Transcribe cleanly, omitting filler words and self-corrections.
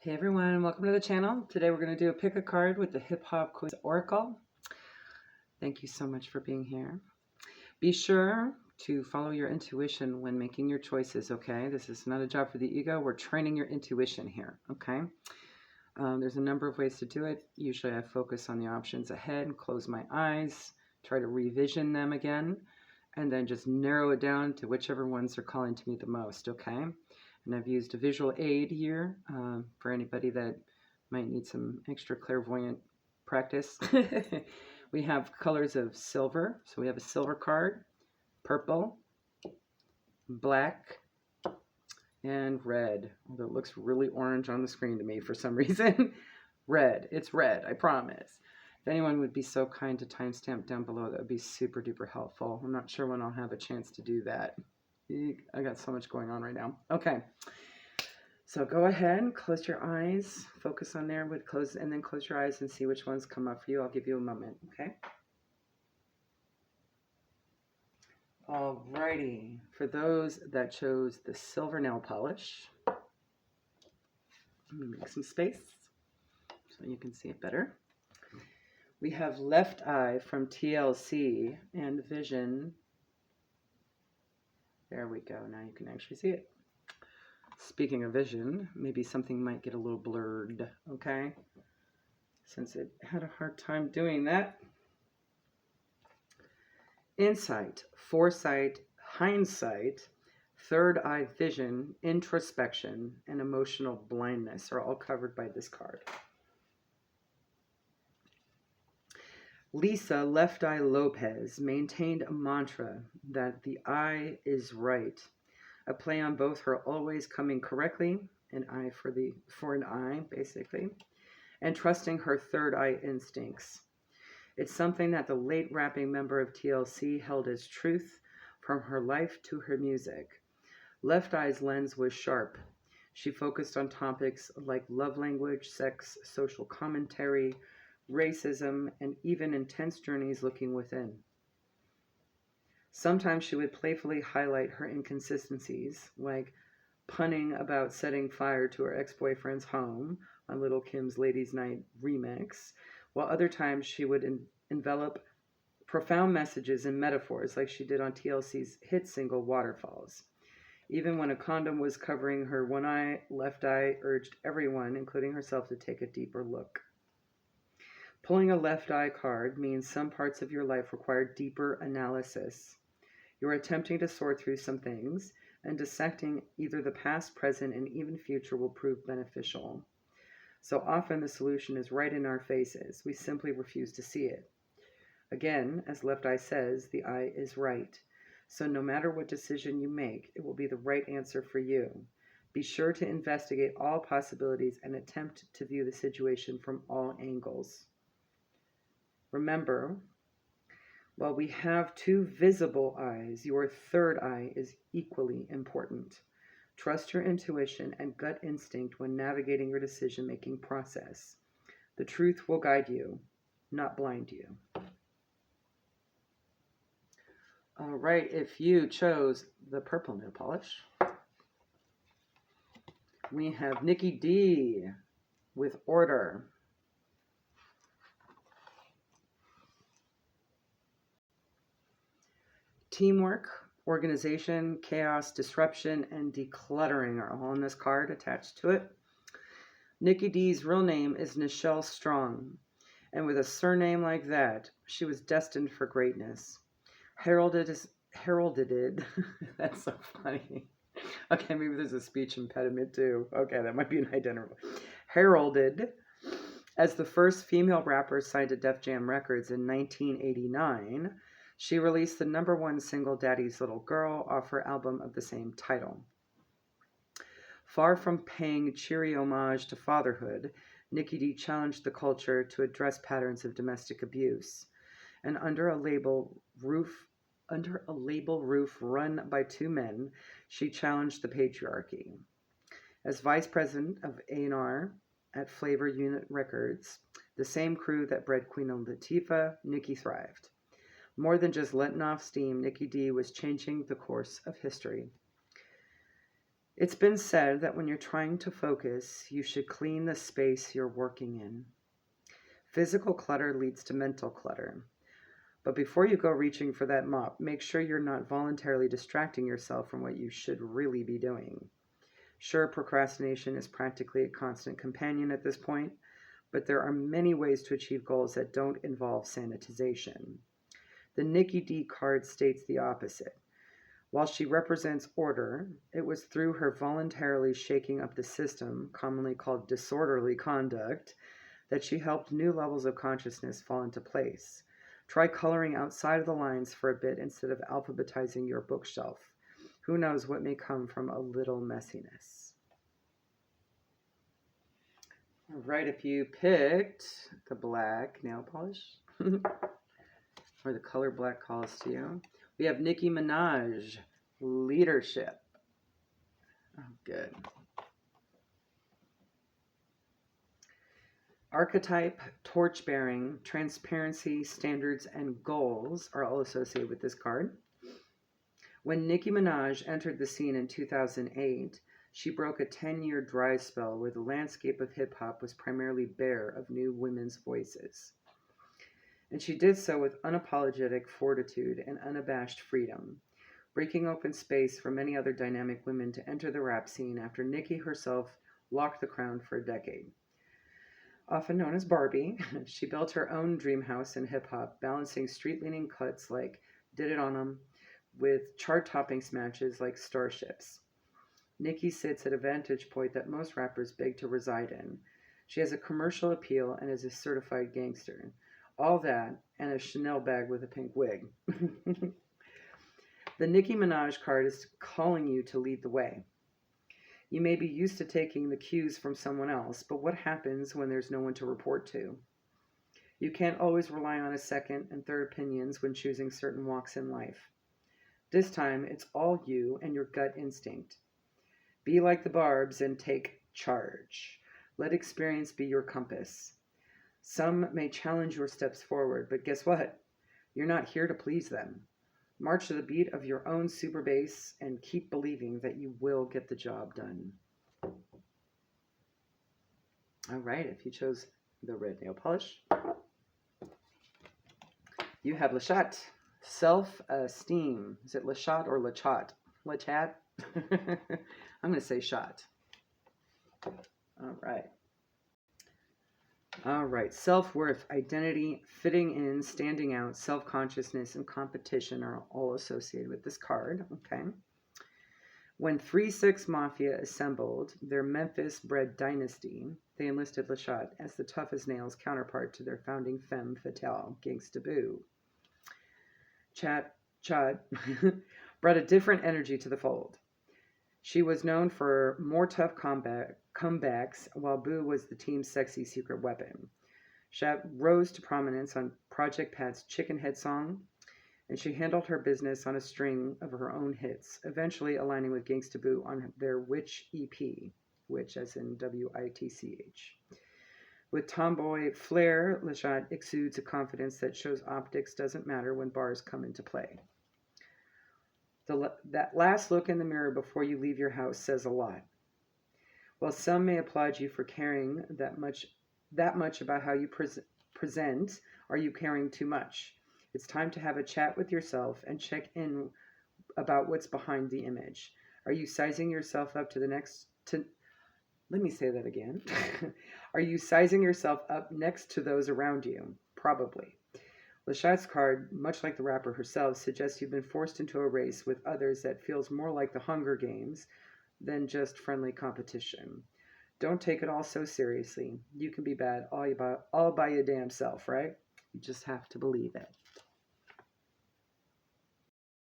Hey everyone, welcome to the channel. Today we're going to do a pick a card with the Hip Hop Quiz Oracle. Thank you so much for being here. Be sure to follow your intuition when making your choices, okay? This is not a job for the ego. We're training your intuition here, okay? There's a number of ways to do it. Usually I focus on the options ahead, close my eyes, try to revision them again, and then just narrow it down to whichever ones are calling to me the most, okay? And I've used a visual aid here for anybody that might need some extra clairvoyant practice. We have colors of silver. So we have a silver card, purple, black, and red. Although it looks really orange on the screen to me for some reason. Red. It's red, I promise. If anyone would be so kind to timestamp down below, that would be super duper helpful. I'm not sure when I'll have a chance to do that. I got so much going on right now. Okay, so go ahead and close your eyes. Focus on there with close, and then close your eyes and see which ones come up for you. I'll give you a moment, okay? Alrighty, for those that chose the silver nail polish, let me make some space so you can see it better. We have Left Eye from TLC and Vision. There we go. Now you can actually see it. Speaking of vision, maybe something might get a little blurred, okay? Since it had a hard time doing that. Insight, foresight, hindsight, third eye vision, introspection, and emotional blindness are all covered by this card. Lisa Left Eye Lopez maintained a mantra that the eye is right, a play on both her always coming correctly, an eye for an eye, basically, and trusting her third eye instincts. It's something that the late rapping member of TLC held as truth from her life to her music. Left Eye's lens was sharp. She focused on topics like love language, sex, social commentary, racism, and even intense journeys looking within. Sometimes she would playfully highlight her inconsistencies, like punning about setting fire to her ex-boyfriend's home on Little Kim's Ladies' Night remix, while other times she would envelop profound messages in metaphors like she did on TLC's hit single Waterfalls. Even when a condom was covering her one eye, Left Eye urged everyone, including herself, to take a deeper look. Pulling a left eye card means some parts of your life require deeper analysis. You're attempting to sort through some things, and dissecting either the past, present, and even future will prove beneficial. So often the solution is right in our faces. We simply refuse to see it. Again, as Left Eye says, the eye is right. So no matter what decision you make, it will be the right answer for you. Be sure to investigate all possibilities and attempt to view the situation from all angles. Remember, while we have two visible eyes, your third eye is equally important. Trust your intuition and gut instinct when navigating your decision-making process. The truth will guide you, not blind you. All right, if you chose the purple nail polish, we have Nikki D with Order. Teamwork, organization, chaos, disruption, and decluttering are all on this card attached to it. Nikki D's real name is Nichelle Strong, and with a surname like that, she was destined for greatness. Heralded, that's so funny. Okay, maybe there's a speech impediment too. Okay, that might be an identifier. Heralded as the first female rapper signed to Def Jam Records in 1989, she released the #1 single Daddy's Little Girl off her album of the same title. Far from paying cheery homage to fatherhood, Nikki D challenged the culture to address patterns of domestic abuse. And under a label roof run by two men, she challenged the patriarchy. As vice president of A&R at Flavor Unit Records, the same crew that bred Queen Latifah, Nikki thrived. More than just letting off steam, Nikki D was changing the course of history. It's been said that when you're trying to focus, you should clean the space you're working in. Physical clutter leads to mental clutter. But before you go reaching for that mop, make sure you're not voluntarily distracting yourself from what you should really be doing. Sure, procrastination is practically a constant companion at this point, but there are many ways to achieve goals that don't involve sanitization. The Nikki D card states the opposite. While she represents order, it was through her voluntarily shaking up the system, commonly called disorderly conduct, that she helped new levels of consciousness fall into place. Try coloring outside of the lines for a bit instead of alphabetizing your bookshelf. Who knows what may come from a little messiness. All right, if you picked the black nail polish, or the color black calls to you, we have Nicki Minaj, leadership. Oh, good. Archetype, torch-bearing, transparency, standards, and goals are all associated with this card. When Nicki Minaj entered the scene in 2008, she broke a 10-year dry spell where the landscape of hip-hop was primarily bare of new women's voices. And she did so with unapologetic fortitude and unabashed freedom, breaking open space for many other dynamic women to enter the rap scene after Nicki herself locked the crown for a decade. Often known as Barbie, she built her own dream house in hip-hop, balancing street-leaning cuts like Did It On 'Em with chart-topping smashes like Starships. Nicki sits at a vantage point that most rappers beg to reside in. She has a commercial appeal and is a certified gangster. All that, and a Chanel bag with a pink wig. The Nicki Minaj card is calling you to lead the way. You may be used to taking the cues from someone else, but what happens when there's no one to report to? You can't always rely on a second and third opinions when choosing certain walks in life. This time, it's all you and your gut instinct. Be like the Barbs and take charge. Let experience be your compass. Some may challenge your steps forward, but guess what? You're not here to please them. March to the beat of your own super bass and keep believing that you will get the job done. All right, if you chose the red nail polish, you have Lachat, self-esteem. Is it Lachat or Lachat? Lachat? I'm going to say shot. All right. All right, self-worth, identity, fitting in, standing out, self-consciousness, and competition are all associated with this card, okay? When 3-6 Mafia assembled their Memphis-bred dynasty, they enlisted Lachat as the tough-as-nails counterpart to their founding femme fatale, Gangsta Boo. Chad brought a different energy to the fold. She was known for more tough comebacks, while Boo was the team's sexy secret weapon. Chat rose to prominence on Project Pat's Chicken Head song, and she handled her business on a string of her own hits, eventually aligning with Gangsta Boo on their Witch EP, Witch as in W-I-T-C-H. With tomboy flair, Lachat exudes a confidence that shows optics doesn't matter when bars come into play. That last look in the mirror before you leave your house says a lot. While some may applaud you for caring that much about how you present, are you caring too much? It's time to have a chat with yourself and check in about what's behind the image. Are you sizing yourself up let me say that again. Are you sizing yourself up next to those around you? Probably. Lachat's card, much like the rapper herself, suggests you've been forced into a race with others that feels more like the Hunger Games than just friendly competition. Don't take it all so seriously. You can be bad all by your damn self, right? You just have to believe it.